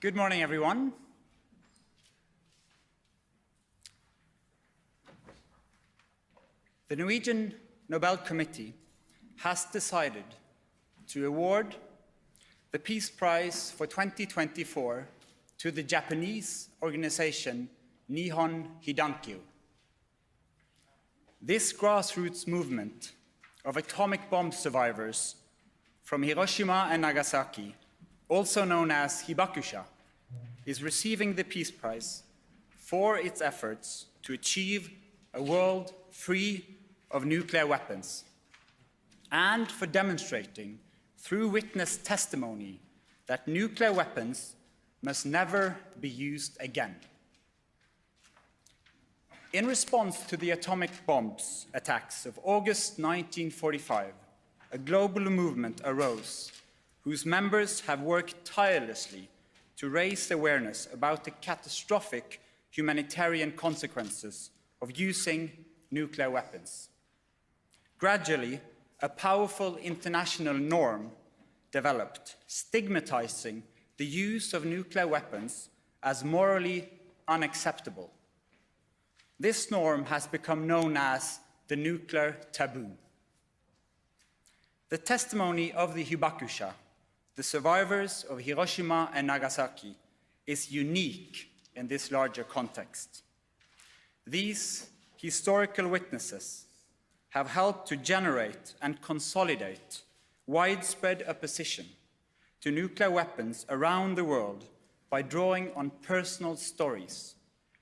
Good morning, everyone. The Norwegian Nobel Committee has decided to award the Peace Prize for 2024 to the Japanese organization Nihon Hidankyo. This grassroots movement of atomic bomb survivors from Hiroshima and Nagasaki, also known as Hibakusha, is receiving the Peace Prize for its efforts to achieve a world free of nuclear weapons, and for demonstrating through witness testimony that nuclear weapons must never be used again. In response to the atomic bombs attacks of August 1945, a global movement arose whose members have worked tirelessly to raise awareness about the catastrophic humanitarian consequences of using nuclear weapons. Gradually, a powerful international norm developed, stigmatizing the use of nuclear weapons as morally unacceptable. This norm has become known as the nuclear taboo. The testimony of the Hibakusha, the survivors of Hiroshima and Nagasaki, is unique in this larger context. These historical witnesses have helped to generate and consolidate widespread opposition to nuclear weapons around the world by drawing on personal stories,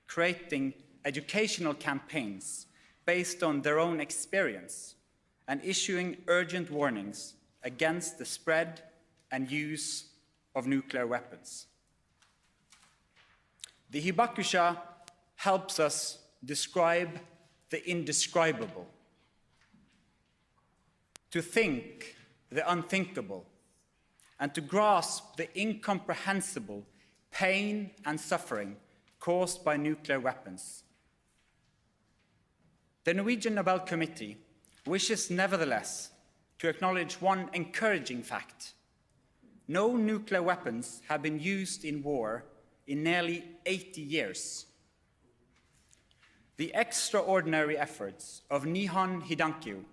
creating educational campaigns based on their own experience, and issuing urgent warnings against the spread and use of nuclear weapons. The Hibakusha helps us describe the indescribable, to think the unthinkable, and to grasp the incomprehensible pain and suffering caused by nuclear weapons. The Norwegian Nobel Committee wishes nevertheless to acknowledge one encouraging fact. No nuclear weapons have been used in war in nearly 80 years. The extraordinary efforts of Nihon Hidankyo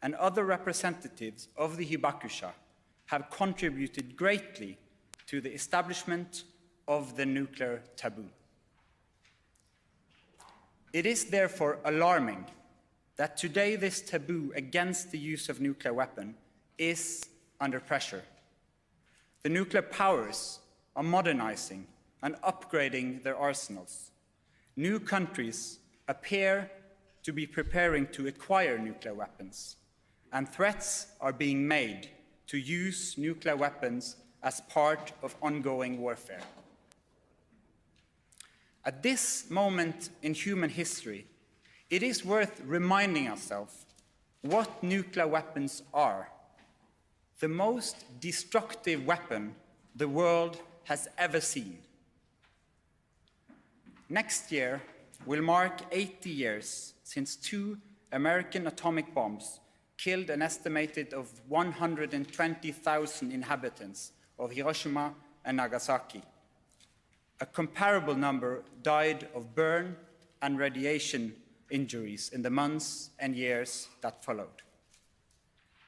and other representatives of the Hibakusha have contributed greatly to the establishment of the nuclear taboo. It is therefore alarming that today this taboo against the use of nuclear weapons is under pressure. The nuclear powers are modernizing and upgrading their arsenals. New countries appear to be preparing to acquire nuclear weapons, and threats are being made to use nuclear weapons as part of ongoing warfare. At this moment in human history, it is worth reminding ourselves what nuclear weapons are: the most destructive weapon the world has ever seen. Next year will mark 80 years since 2 American atomic bombs killed an estimated of 120,000 inhabitants of Hiroshima and Nagasaki. A comparable number died of burn and radiation injuries in the months and years that followed.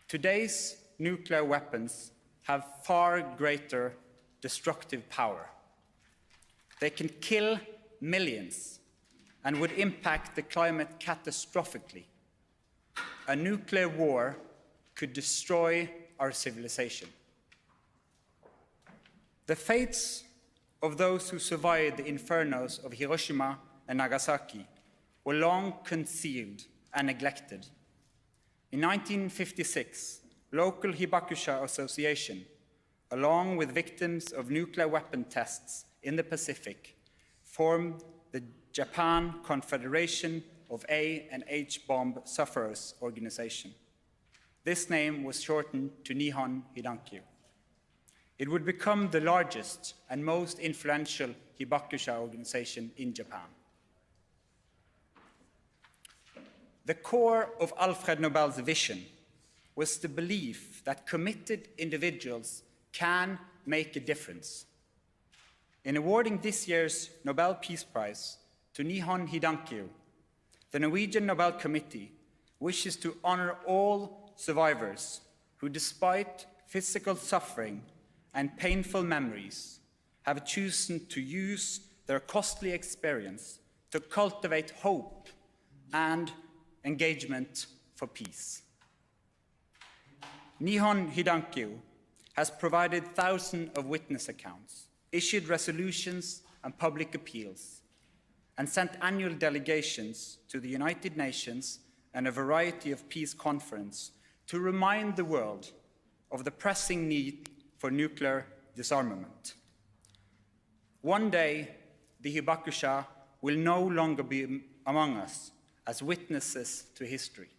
Today's nuclear weapons have far greater destructive power. They can kill millions and would impact the climate catastrophically. A nuclear war could destroy our civilization. The fates of those who survived the infernos of Hiroshima and Nagasaki were long concealed and neglected. In 1956, local Hibakusha Association, along with victims of nuclear weapon tests in the Pacific, formed the Japan Confederation of A and H Bomb Sufferers Organization. This name was shortened to Nihon Hidankyo. It would become the largest and most influential Hibakusha organization in Japan. The core of Alfred Nobel's vision was the belief that committed individuals can make a difference. In awarding this year's Nobel Peace Prize to Nihon Hidankyo, the Norwegian Nobel Committee wishes to honor all survivors who, despite physical suffering and painful memories, have chosen to use their costly experience to cultivate hope and engagement for peace. Nihon Hidankyo has provided thousands of witness accounts, issued resolutions and public appeals, and sent annual delegations to the United Nations and a variety of peace conferences to remind the world of the pressing need for nuclear disarmament. One day, the Hibakusha will no longer be among us as witnesses to history.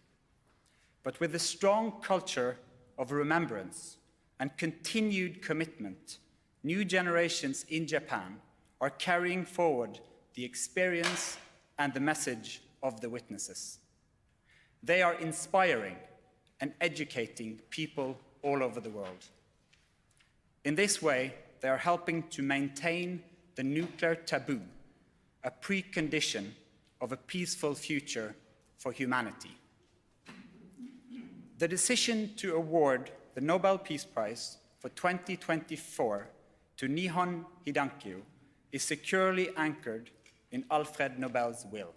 But with a strong culture of remembrance and continued commitment, new generations in Japan are carrying forward the experience and the message of the witnesses. They are inspiring and educating people all over the world. In this way, they are helping to maintain the nuclear taboo, a precondition of a peaceful future for humanity. The decision to award the Nobel Peace Prize for 2024 to Nihon Hidankyo is securely anchored in Alfred Nobel's will.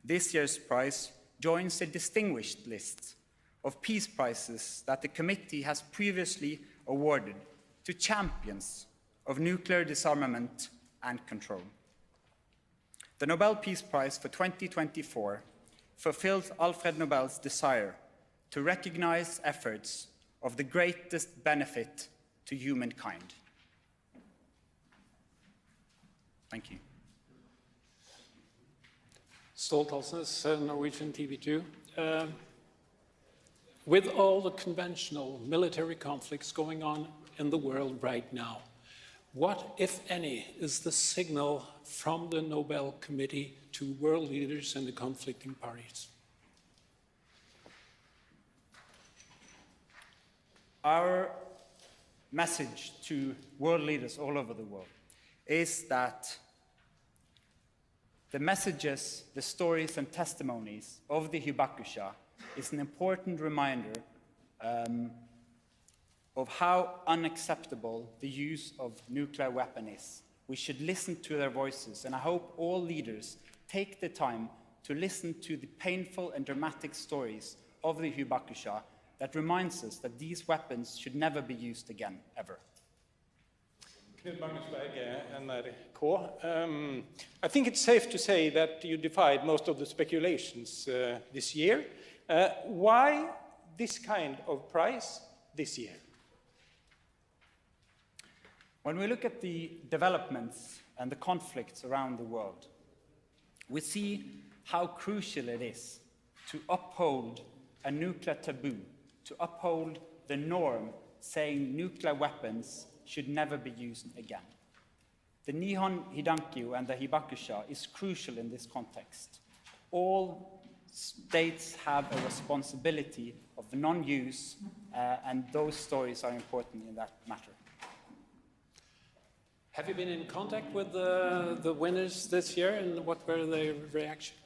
This year's prize joins a distinguished list of peace prizes that the committee has previously awarded to champions of nuclear disarmament and control. The Nobel Peace Prize for 2024 fulfills Alfred Nobel's desire to recognize efforts of the greatest benefit to humankind. Thank you. Ståltalsnes, Norwegian TV2. With all the conventional military conflicts going on in the world right now, what, if any, is the signal from the Nobel Committee to world leaders and the conflicting parties? Our message to world leaders all over the world is that the messages, the stories and testimonies of the Hibakusha is an important reminder of how unacceptable the use of nuclear weapon is. We should listen to their voices, and I hope all leaders take the time to listen to the painful and dramatic stories of the Hibakusha that reminds us that these weapons should never be used again, ever. Knut Magnus Berge, NRK. I think it's safe to say that you defied most of the speculations this year. Why this kind of prize this year? When we look at the developments and the conflicts around the world, we see how crucial it is to uphold a nuclear taboo, to uphold the norm saying nuclear weapons should never be used again. The Nihon Hidankyo and the Hibakusha is crucial in this context. All states have a responsibility of non-use, and those stories are important in that matter. Have you been in contact with the winners this year, and what were their reactions?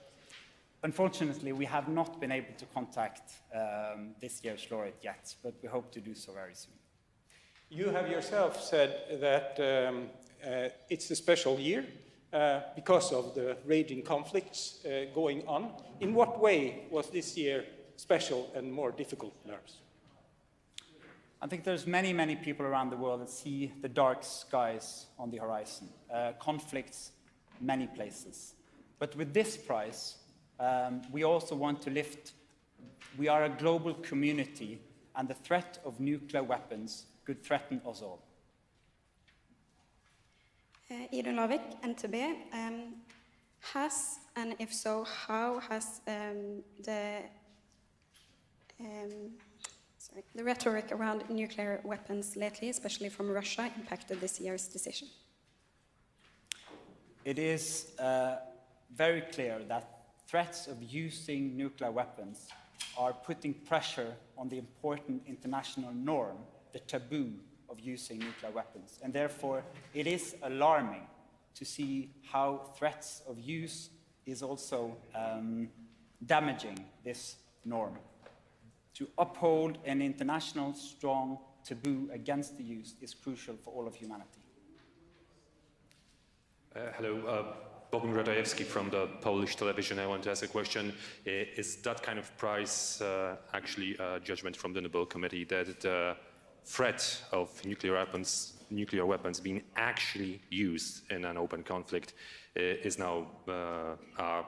Unfortunately, we have not been able to contact this year's laureate yet, but we hope to do so very soon. You have yourself said that it's a special year because of the raging conflicts going on. In what way was this year special and more difficult, Lars? I think there's many people around the world that see the dark skies on the horizon, conflicts many places. But with this prize, we also want to lift, we are a global community, and the threat of nuclear weapons could threaten us all. Idun Lavik, NTB. Has, and if so, how has the rhetoric around nuclear weapons lately, especially from Russia, impacted this year's decision? It is very clear that threats of using nuclear weapons are putting pressure on the important international norm, the taboo of using nuclear weapons. And therefore, it is alarming to see how threats of use is also damaging this norm. To uphold an international strong taboo against the use is crucial for all of humanity. Hello, Bogdan Radajewski from the Polish television. I want to ask a question. Is that kind of price actually a judgment from the Nobel Committee that the threat of nuclear weapons being actually used in an open conflict is now a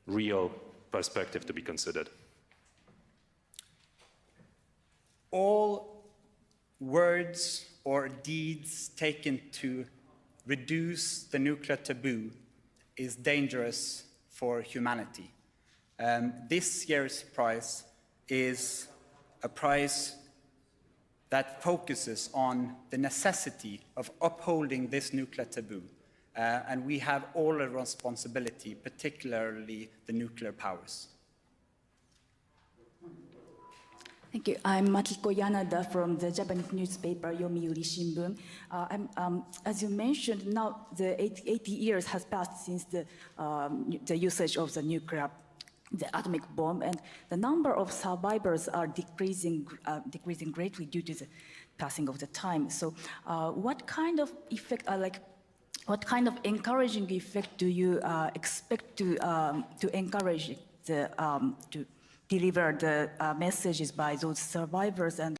real perspective to be considered? All words or deeds taken to reduce the nuclear taboo is dangerous for humanity. This year's prize is a prize that focuses on the necessity of upholding this nuclear taboo. And we have all a responsibility, particularly the nuclear powers. Thank you. I'm Makiko Yanada from the Japanese newspaper Yomiuri Shimbun. As you mentioned, now the 80 years has passed since the usage of the atomic bomb, and the number of survivors are decreasing greatly due to the passing of the time. So, what kind of effect, what kind of encouraging effect do you expect to encourage to deliver the messages by those survivors and